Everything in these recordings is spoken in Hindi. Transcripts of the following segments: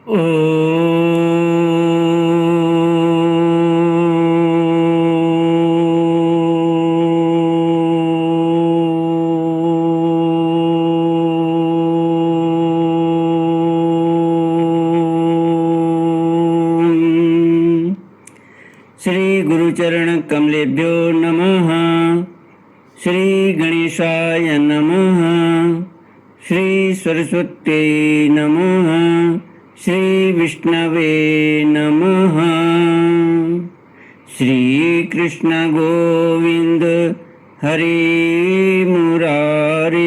श्री गुरुचरण कमलेभ्यो नमः। श्री गणेशाय नमः। श्री सरस्वत्यै नमः। श्री विष्णवे नमः। श्री कृष्ण गोविंद हरे मुरारे,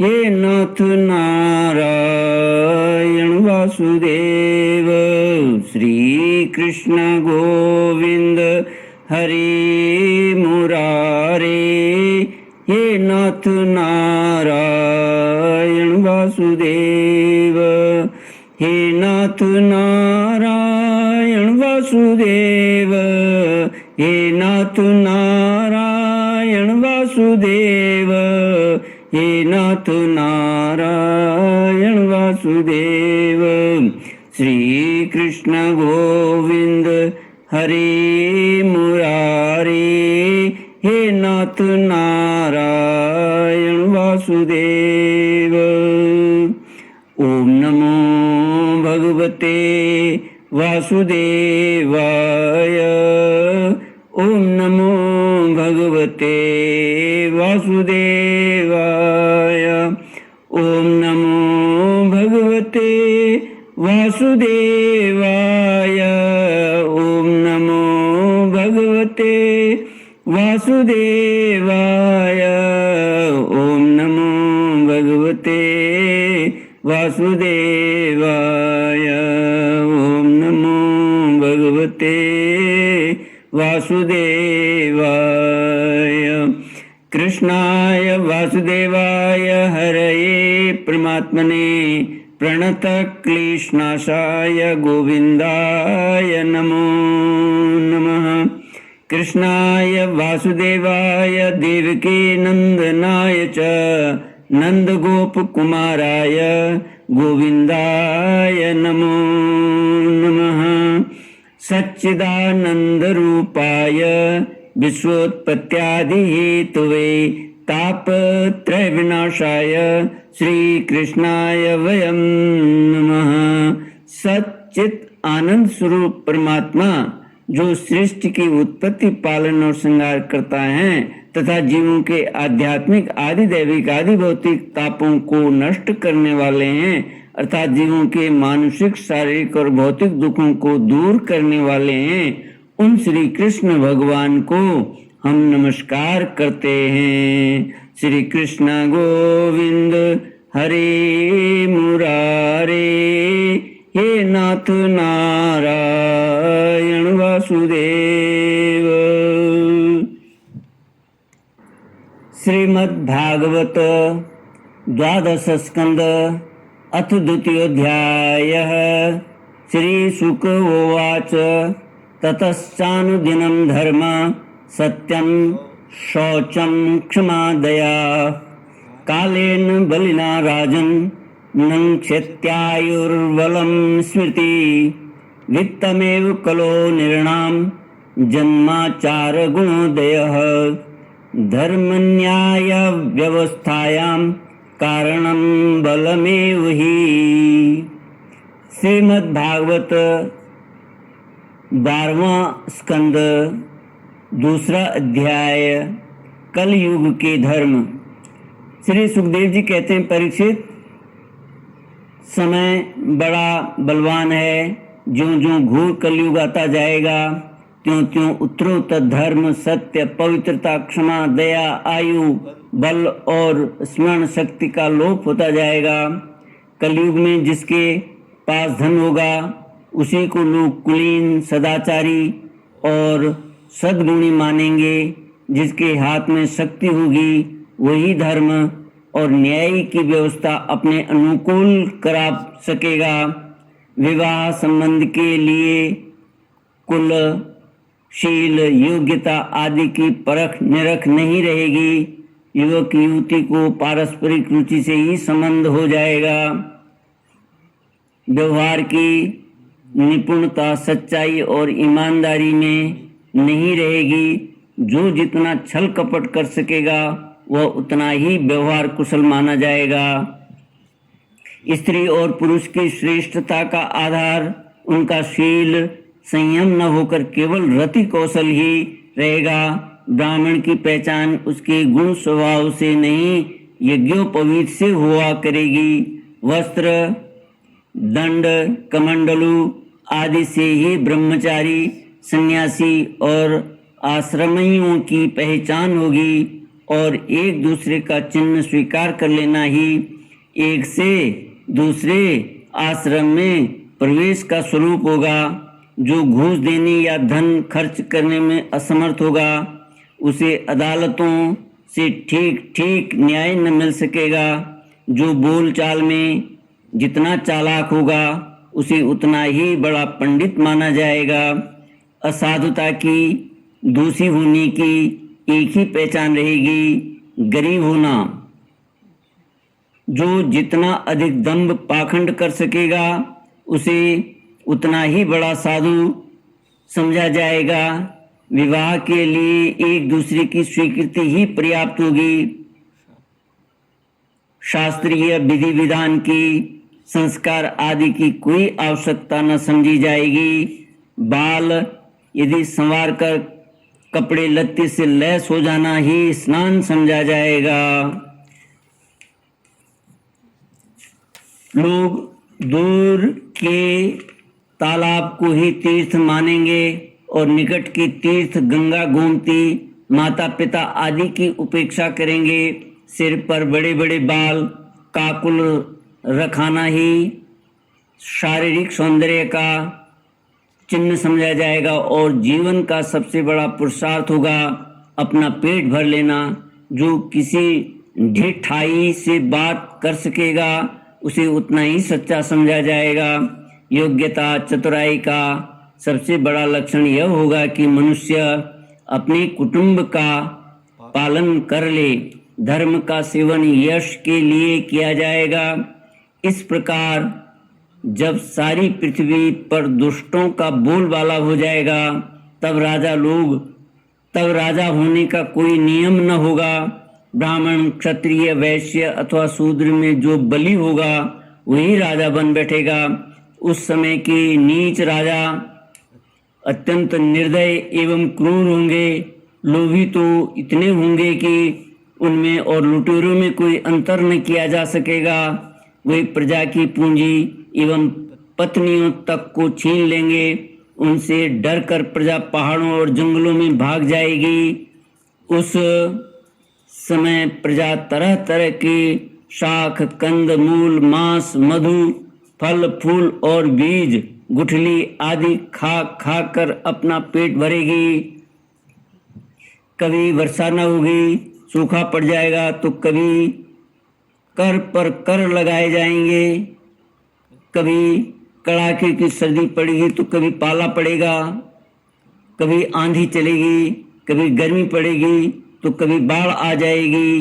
हे नाथ नारायण वासुदेव। श्री कृष्ण गोविंद हरे मुरारे, हे नाथ नारायण वासुदेव। हे नाथ नारायण वासुदेव, हे नाथ नारायण वासुदेव, हे नाथ नारायण वासुदेव। श्री कृष्ण गोविंद हरे मुरारे, हे नाथ नारायण वासुदेव। ओम नमो भगवते वासुदेवाय। ओम नमो भगवते वासुदेवाय। ओम नमो भगवते वासुदेवाय। ओम नमो भगवते वासुदेवाय। ओम नमो भगवते वासुदेवाय। ओम नमो भगवते वासुदेवाय। कृष्णाय वासुदेवाय हरये परमात्मने प्रणत क्लेशनाशाय गोविंदाय नमो नमः। कृष्णाय वासुदेवाय देवकी नंदनाय च नंदगोपकुमाराय गोविंदाय नमो नमः। सच्चिदानंदरूपाय विश्वोत्पत्त्यादिहेतवे तापत्रय विनाशाय श्री कृष्णाय वयं नमः। सच्चित आनंद स्वरूप परमात्मा जो सृष्टि की उत्पत्ति, पालन और श्रृंगार करता है तथा जीवों के आध्यात्मिक, आदि दैविक, आदि भौतिक तापों को नष्ट करने वाले हैं, अर्थात जीवों के मानसिक, शारीरिक और भौतिक दुखों को दूर करने वाले हैं, उन श्री कृष्ण भगवान को हम नमस्कार करते हैं। श्री कृष्ण गोविंद हरे मुरारे, हे नाथ नारायण वासुदेव। श्रीमद्भागवत द्वादश स्कंद अथ द्वितीयोऽध्यायः। श्री शुक उवाच ततश्चानुदिनं धर्म सत्यं शौचं क्षमा दया कालेन बलिना राजन् नक्षत्यायुर्बलं स्मृति वित्तमेव कलो नृणां जन्माचार गुणोदयः धर्मन्याय व्यवस्थायां कारणं बलमेव हि। श्रीमद्भागवत 12वां स्कंद दूसरा अध्याय कलयुग के धर्म। श्री सुखदेव जी कहते हैं, परीक्षित, समय बड़ा बलवान है। ज्यों ज्यों घोर कलयुग आता जाएगा त्यों त्यों उत्तरोत्तर धर्म, सत्य, पवित्रता, क्षमा, दया, आयु, बल और स्मरण शक्ति का लोप होता जाएगा। कलयुग में जिसके पास धन होगा उसी को लोग कुलीन, सदाचारी और सद्गुणी मानेंगे। जिसके हाथ में शक्ति होगी वही धर्म और न्याय की व्यवस्था अपने अनुकूल करा सकेगा। विवाह संबंध के लिए कुल, शील, योग्यता आदि की परख निरख नहीं रहेगी। युवक युवती को पारस्परिक रुचि से ही संबंध हो जाएगा। व्यवहार की निपुणता सच्चाई और ईमानदारी में नहीं रहेगी। जो जितना छल कपट कर सकेगा वह उतना ही व्यवहार कुशल माना जाएगा। स्त्री और पुरुष की श्रेष्ठता का आधार उनका शील संयम न होकर केवल रति कौशल ही रहेगा। ब्राह्मण की पहचान उसके गुण स्वभाव से नहीं यज्ञोपवीत से हुआ करेगी। वस्त्र दंड कमंडलू आदि से ही ब्रह्मचारी सन्यासी और आश्रमियों की पहचान होगी और एक दूसरे का चिन्ह स्वीकार कर लेना ही एक से दूसरे आश्रम में प्रवेश का स्वरूप होगा। जो घूस देने या धन खर्च करने में असमर्थ होगा उसे अदालतों से ठीक ठीक न्याय न मिल सकेगा। जो बोलचाल में जितना चालाक होगा उसे उतना ही बड़ा पंडित माना जाएगा। असाधुता की दोषी होने की एक ही पहचान रहेगी, गरीब होना। जो जितना अधिक दंभ पाखंड कर सकेगा उसे उतना ही बड़ा साधु समझा जाएगा। विवाह के लिए एक दूसरे की स्वीकृति ही पर्याप्त होगी। शास्त्रीय विधि विधान की संस्कार आदि की कोई आवश्यकता न समझी जाएगी। बाल यदि संवार कर कपड़े लत्ते से लैस हो जाना ही स्नान समझा जाएगा। लोग दूर के तालाब को ही तीर्थ मानेंगे और निकट की तीर्थ गंगा गोमती माता पिता आदि की उपेक्षा करेंगे। सिर पर बड़े बड़े बाल काकुल रखाना ही शारीरिक सौंदर्य का चिन्ह समझा जाएगा और जीवन का सबसे बड़ा पुरुषार्थ होगा अपना पेट भर लेना। जो किसी ढिठाई से बात कर सकेगा उसे उतना ही सच्चा समझा जाएगा। योग्यता चतुराई का सबसे बड़ा लक्षण यह होगा कि मनुष्य अपने कुटुंब का पालन कर ले। धर्म का सेवन यश के लिए किया जाएगा। इस प्रकार जब सारी पृथ्वी पर दुष्टों का बोलबाला हो जाएगा तब राजा होने का कोई नियम न होगा। ब्राह्मण क्षत्रिय वैश्य अथवा शूद्र में जो बलि होगा वही राजा बन बैठेगा। उस समय के नीच राजा अत्यंत निर्दय एवं क्रूर होंगे। लोभी तो इतने होंगे कि उनमें और लुटेरों में कोई अंतर न किया जा सकेगा। वे प्रजा की पूंजी एवं पत्नियों तक को छीन लेंगे। उनसे डर कर प्रजा पहाड़ों और जंगलों में भाग जाएगी। उस समय प्रजा तरह तरह के शाख कंद मूल मांस मधु फल फूल और बीज गुठली आदि खा खा कर अपना पेट भरेगी। कभी वर्षा न होगी, सूखा पड़ जाएगा, तो कभी कर पर कर लगाए जाएंगे, कभी कड़ाके की सर्दी पड़ेगी तो कभी पाला पड़ेगा, कभी आंधी चलेगी, कभी गर्मी पड़ेगी तो कभी बाढ़ आ जाएगी।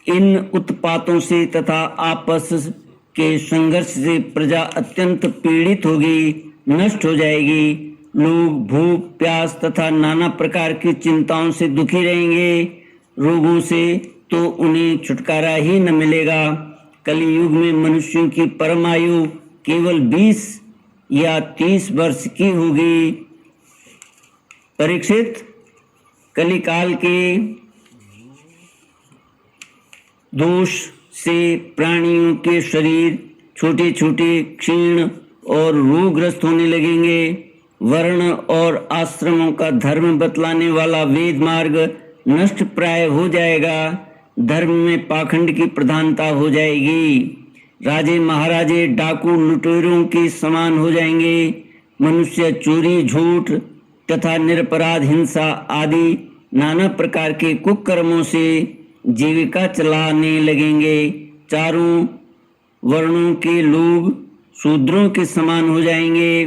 इन उत्पातों से तथा आपस के संघर्ष से प्रजा अत्यंत पीड़ित होगी, नष्ट हो जाएगी। लोग भूख प्यास तथा नाना प्रकार की चिंताओं से दुखी रहेंगे। रोगों से तो उन्हें छुटकारा ही न मिलेगा। कलियुग में मनुष्यों की परम आयु केवल 20 या 30 वर्ष की होगी। परीक्षित, कलिकाल के दोष से प्राणियों के शरीर छोटे छोटे क्षीण और रोगग्रस्त होने लगेंगे। वर्ण और आश्रमों का धर्म बतलाने वाला वेद मार्ग नष्ट प्राय हो जाएगा। धर्म में पाखंड की प्रधानता हो जाएगी। राजे महाराजे डाकू लुटेरों के समान हो जाएंगे। मनुष्य चोरी झूठ तथा निरपराध हिंसा आदि नाना प्रकार के कुकर्मों से जीविका चलाने लगेंगे। चारों वर्णों के लोग शूद्रों के समान हो जाएंगे।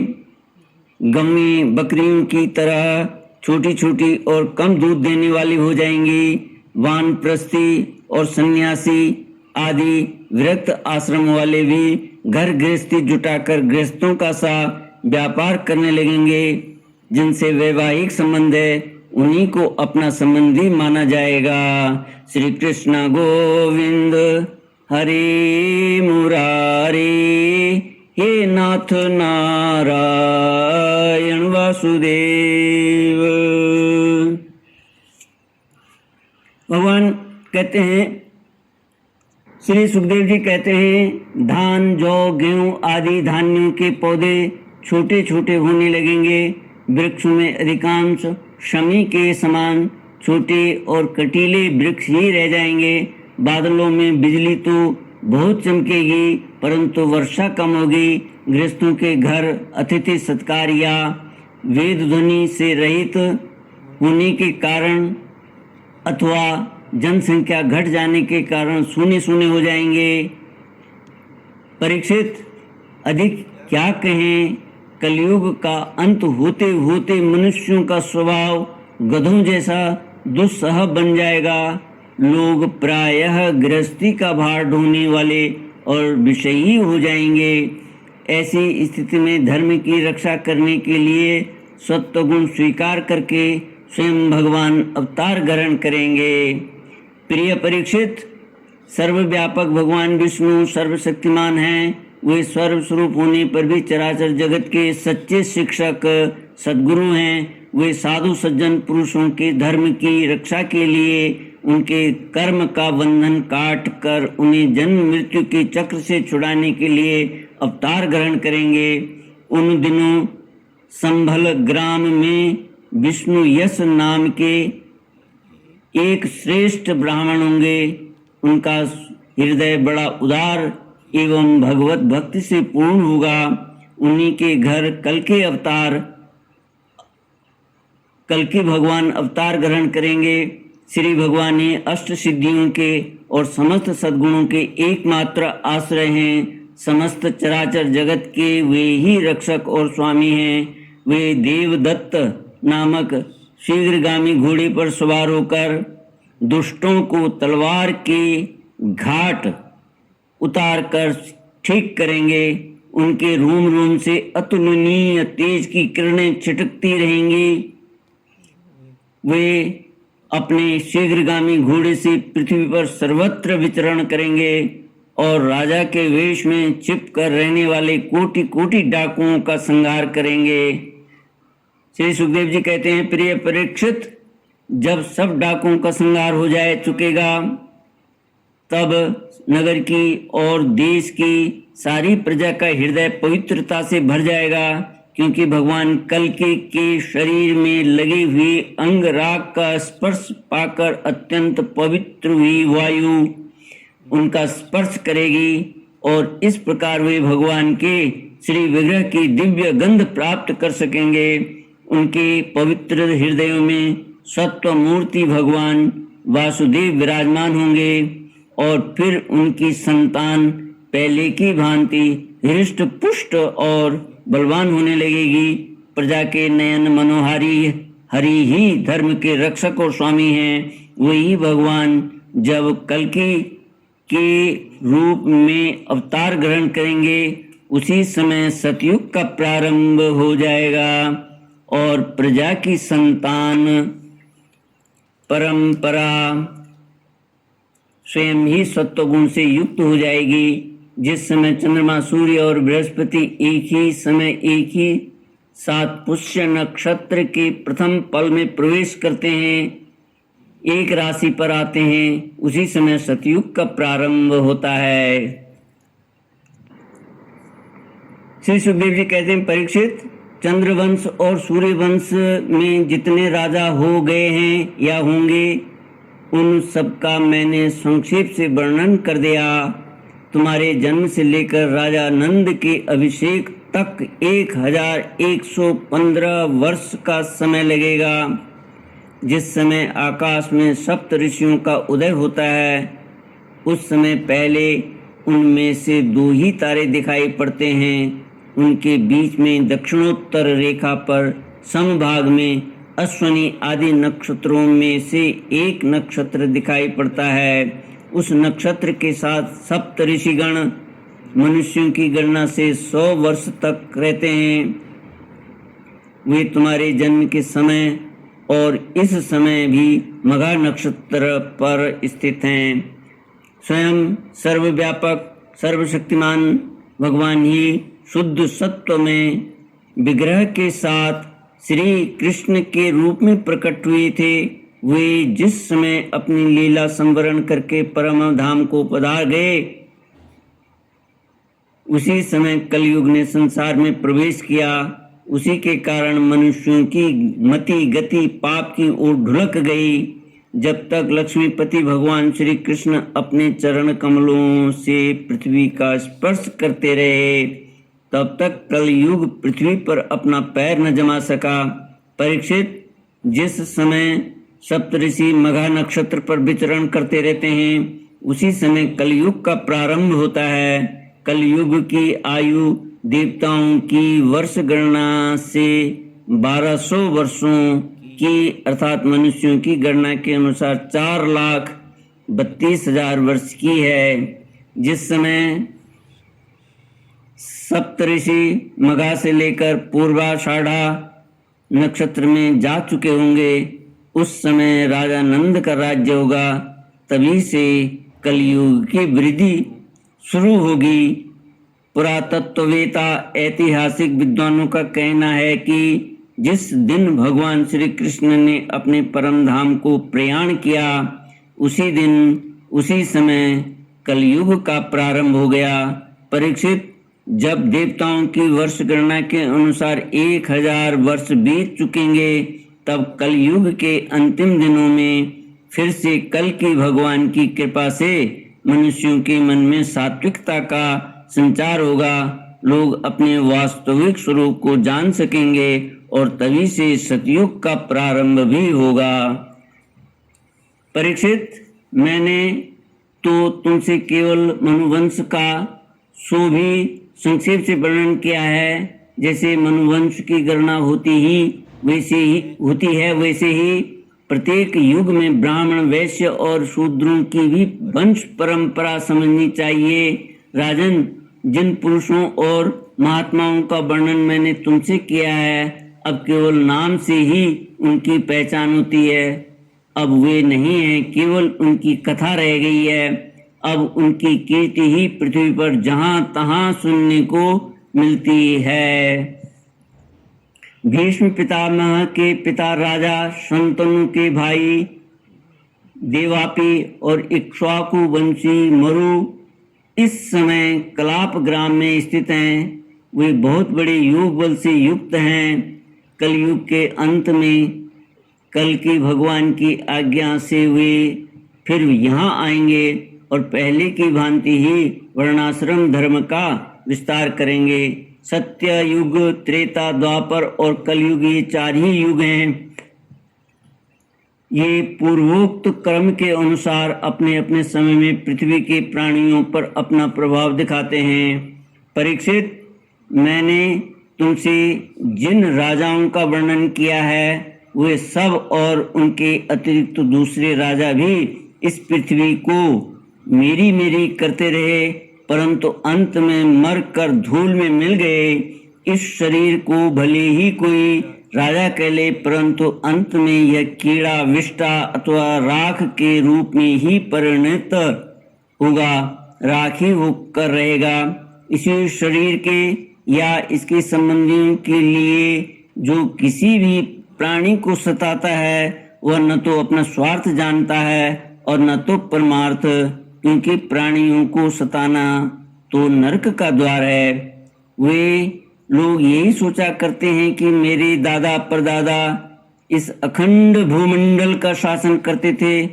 गम्मी बकरियों की तरह छोटी छोटी और कम दूध देने वाली हो जाएंगी। वानप्रस्थी और सन्यासी आदि विरक्त आश्रम वाले भी घर गृहस्थी जुटाकर गृहस्थों का सा व्यापार करने लगेंगे। जिनसे वैवाहिक संबंध है उन्हीं को अपना संबंधी माना जाएगा। श्री कृष्ण गोविंद हरे मुरारी, हे नाथ नारायण वासुदेव। भगवान कहते हैं, श्री सुखदेव जी कहते हैं, धान, जौ, गेहूं आदि धान्यों के पौधे छोटे छोटे होने लगेंगे। वृक्षों में अधिकांश शमी के समान छोटे और कटीले वृक्ष ही रह जाएंगे। बादलों में बिजली तो बहुत चमकेगी परंतु वर्षा कम होगी। गृहस्थों के घर अतिथि सत्कार या वेद ध्वनि से रहित होने के कारण अथवा जनसंख्या घट जाने के कारण सूने सूने हो जाएंगे। परीक्षित, अधिक क्या कहें, कलयुग का अंत होते होते मनुष्यों का स्वभाव गधों जैसा दुस्सह बन जाएगा। लोग प्रायः गृहस्थी का भार ढोने वाले और विषयी हो जाएंगे। ऐसी स्थिति में धर्म की रक्षा करने के लिए सत्वगुण स्वीकार करके स्वयं भगवान अवतार ग्रहण करेंगे। प्रिय परीक्षित, सर्वव्यापक भगवान विष्णु सर्वशक्तिमान हैं। वे सर्वस्वरूप होने पर भी चराचर जगत के सच्चे शिक्षक सद्गुरु हैं। वे साधु सज्जन पुरुषों के धर्म की रक्षा के लिए उनके कर्म का बंधन काट कर उन्हें जन्म मृत्यु के चक्र से छुड़ाने के लिए अवतार ग्रहण करेंगे। उन दिनों संभल ग्राम में विष्णु यश नाम के एक श्रेष्ठ ब्राह्मण होंगे। उनका हृदय बड़ा उदार एवं भगवत भक्ति से पूर्ण होगा। उन्हीं के घर कल के भगवान अवतार ग्रहण करेंगे। श्री भगवान ने अष्ट सिद्धियों के और समस्त सद्गुणों के एकमात्र आश्रय हैं। समस्त चराचर जगत के वे ही रक्षक और स्वामी हैं। वे देवदत्त नामक शीघ्रगामी घोड़े पर सवार होकर दुष्टों को तलवार के घाट उतार कर ठीक करेंगे। उनके रोम रोम से अतुलनीय तेज की किरणें छिटकती रहेंगी। वे अपने शीघ्रगामी घोड़े से पृथ्वी पर सर्वत्र विचरण करेंगे और राजा के वेश में छिप कर रहने वाले कोटि कोटि डाकुओं का संहार करेंगे। श्री सुखदेव जी कहते हैं, प्रिय परीक्षित, जब सब डाकुओं का संहार हो जाए चुकेगा तब नगर की और देश की सारी प्रजा का हृदय पवित्रता से भर जाएगा, क्योंकि भगवान कल के शरीर में लगी हुई अंग राग का स्पर्श पाकर अत्यंत पवित्र हुई वायु उनका स्पर्श करेगी और इस प्रकार वे भगवान के श्री विग्रह की दिव्य गंध प्राप्त कर सकेंगे। उनके पवित्र हृदयों में सत्व मूर्ति भगवान वासुदेव विराजमान होंगे और फिर उनकी संतान पहले की भांति हृष्ट पुष्ट और बलवान होने लगेगी। प्रजा के नयन मनोहारी हरि ही धर्म के रक्षक और स्वामी हैं। वही भगवान जब कल्कि के रूप में अवतार ग्रहण करेंगे उसी समय सतयुग का प्रारंभ हो जाएगा और प्रजा की संतान परंपरा स्वयं ही सत्वगुण से युक्त हो जाएगी। जिस समय चंद्रमा, सूर्य और बृहस्पति एक ही साथ पुष्य नक्षत्र के प्रथम पल में प्रवेश करते हैं, एक राशि पर आते हैं, उसी समय सतयुग का प्रारंभ होता है। श्री सुखदेव जी कहते हैं, परीक्षित, चंद्रवंश और सूर्यवंश में जितने राजा हो गए हैं या होंगे उन सबका मैंने संक्षेप से वर्णन कर दिया। तुम्हारे जन्म से लेकर राजा नंद के अभिषेक तक 1115 वर्ष का समय लगेगा। जिस समय आकाश में सप्त ऋषियों का उदय होता है उस समय पहले उनमें से 2 ही तारे दिखाई पड़ते हैं। उनके बीच में दक्षिणोत्तर रेखा पर समभाग में अश्वनी आदि नक्षत्रों में से एक नक्षत्र दिखाई पड़ता है। उस नक्षत्र के साथ सप्त ऋषिगण मनुष्यों की गणना से 100 वर्ष तक रहते हैं। वे तुम्हारे जन्म के समय और इस समय भी मघा नक्षत्र पर स्थित हैं। स्वयं सर्वव्यापक सर्वशक्तिमान भगवान ही शुद्ध सत्व में विग्रह के साथ श्री कृष्ण के रूप में प्रकट हुए थे। वे जिस समय अपनी लीला संवरण करके परम धाम को पधार गए, उसी समय कलयुग ने संसार में प्रवेश किया। उसी के कारण मनुष्यों की मति गति पाप की ओर ढुलक गई। जब तक लक्ष्मीपति भगवान श्री कृष्ण अपने चरण कमलों से पृथ्वी का स्पर्श करते रहे, तब तक कलयुग पृथ्वी पर अपना पैर न जमा सका। परीक्षित, जिस समय सप्तऋषि मघा नक्षत्र पर विचरण करते रहते हैं, उसी समय कलयुग का प्रारंभ होता है। कलयुग की आयु देवताओं की वर्ष गणना से 1200 वर्षों की अर्थात मनुष्यों की गणना के अनुसार 4,32,000 वर्ष की है। जिस समय सप्तऋषि मघा से लेकर पूर्वाषाढ़ा नक्षत्र में जा चुके होंगे, उस समय राजा नंद का राज्य होगा। तभी से कलयुग की वृद्धि शुरू होगी। पुरातत्ववेता ऐतिहासिक विद्वानों का कहना है कि जिस दिन भगवान श्री कृष्ण ने अपने परम धाम को प्रयाण किया, उसी दिन उसी समय कलयुग का प्रारंभ हो गया। परीक्षित, जब देवताओं की वर्ष गणना के अनुसार 1000 वर्ष बीत चुकेंगे, तब कलयुग के अंतिम दिनों में फिर से कल की भगवान की कृपा से मनुष्यों के मन में सात्विकता का संचार होगा। लोग अपने वास्तविक स्वरूप को जान सकेंगे और तभी से सतयुग का प्रारंभ भी होगा। परीक्षित, मैंने तो तुमसे केवल मनुवंश का सो भी संक्षेप से वर्णन किया है। जैसे मनुवंश की गणना होती है वैसे ही प्रत्येक युग में ब्राह्मण, वैश्य और शूद्रों की भी वंश परंपरा समझनी चाहिए। राजन, जिन पुरुषों और महात्माओं का वर्णन मैंने तुमसे किया है, अब केवल नाम से ही उनकी पहचान होती है। अब वे नहीं हैं, केवल उनकी कथा रह गई है। अब उनकी कीर्ति ही पृथ्वी पर जहां तहां सुनने को मिलती है। भीष्म पितामह के पिता राजा शंतनु के भाई देवापी और इक्ष्वाकु वंशी मरु इस समय कलाप ग्राम में स्थित हैं। वे बहुत बड़े योग बल से युक्त हैं। कलयुग के अंत में कल की भगवान की आज्ञा से वे फिर यहाँ आएंगे और पहले की भांति ही वर्णाश्रम धर्म का विस्तार करेंगे। सत्य युग, त्रेता, द्वापर और कलयुग, ये 4 ही युग हैं। ये पूर्वोक्त क्रम के अनुसार अपने अपने समय में पृथ्वी के प्राणियों पर अपना प्रभाव दिखाते हैं। परीक्षित, मैंने तुमसे जिन राजाओं का वर्णन किया है, वे सब और उनके अतिरिक्त दूसरे राजा भी इस पृथ्वी को मेरी मेरी करते रहे, परंतु अंत में मर कर धूल में मिल गए। इस शरीर को भले ही कोई राजा कह ले, परंतु अंत में यह कीड़ा, विष्टा अथवा राख के रूप में ही परिणत होगा, राख ही होकर रहेगा। इसी शरीर के या इसके संबंधियों के लिए जो किसी भी प्राणी को सताता है, वह न तो अपना स्वार्थ जानता है और न तो परमार्थ, क्योंकि प्राणियों को सताना तो नरक का द्वार है। वे लोग यही सोचा करते हैं कि मेरे दादा परदादा इस अखंड भूमंडल का शासन करते थे,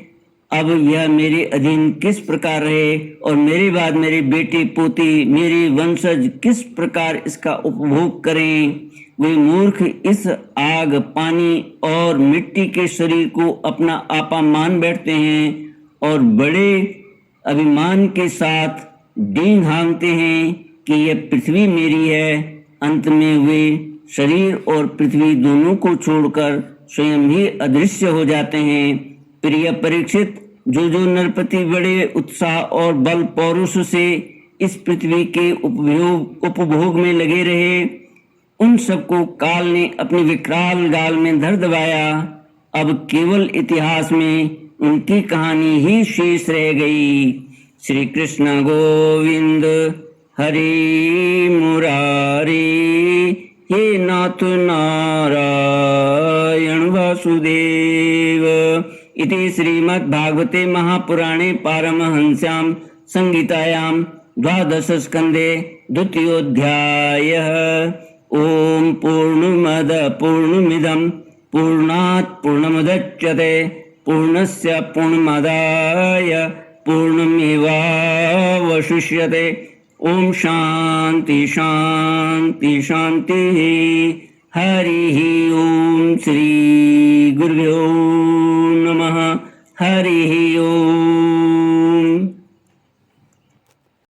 अब यह मेरे अधीन किस प्रकार रहे और मेरे बाद मेरे बेटे पोते, मेरे वंशज किस प्रकार इसका उपभोग करें। वे मूर्ख इस आग, पानी और मिट्टी के शरीर को अपना आपा मान बैठते हैं और बड़े अभिमान के साथ डींग हाँकते हैं कि यह पृथ्वी मेरी है। अंत में वे शरीर और पृथ्वी दोनों को छोड़कर स्वयं ही अदृश्य हो जाते हैं। प्रिय परीक्षित, जो जो नरपति बड़े उत्साह और बल पौरुष से इस पृथ्वी के उपभोग में लगे रहे, उन सबको काल ने अपने विकराल गाल में धर दबाया। अब केवल इतिहास में उनकी कहानी ही शेष रह गई। श्री कृष्ण गोविंद हरि मुरारी, हे नाथ नारायण वासुदेव। इति श्रीमद्भागवते महापुराणे पारमहंस्यां संहितायां 12 स्कंदे 2-योऽध्यायः। ओम पूर्णमद पूर्णमिदं पूर्णात् पूर्णमुदच्यते पूर्णस्य पूर्णमादाय पूर्णमेवावशिष्यते। ओम शांति शांति शांति। हरि ओम। श्री गुरुभ्यो नमः। हरि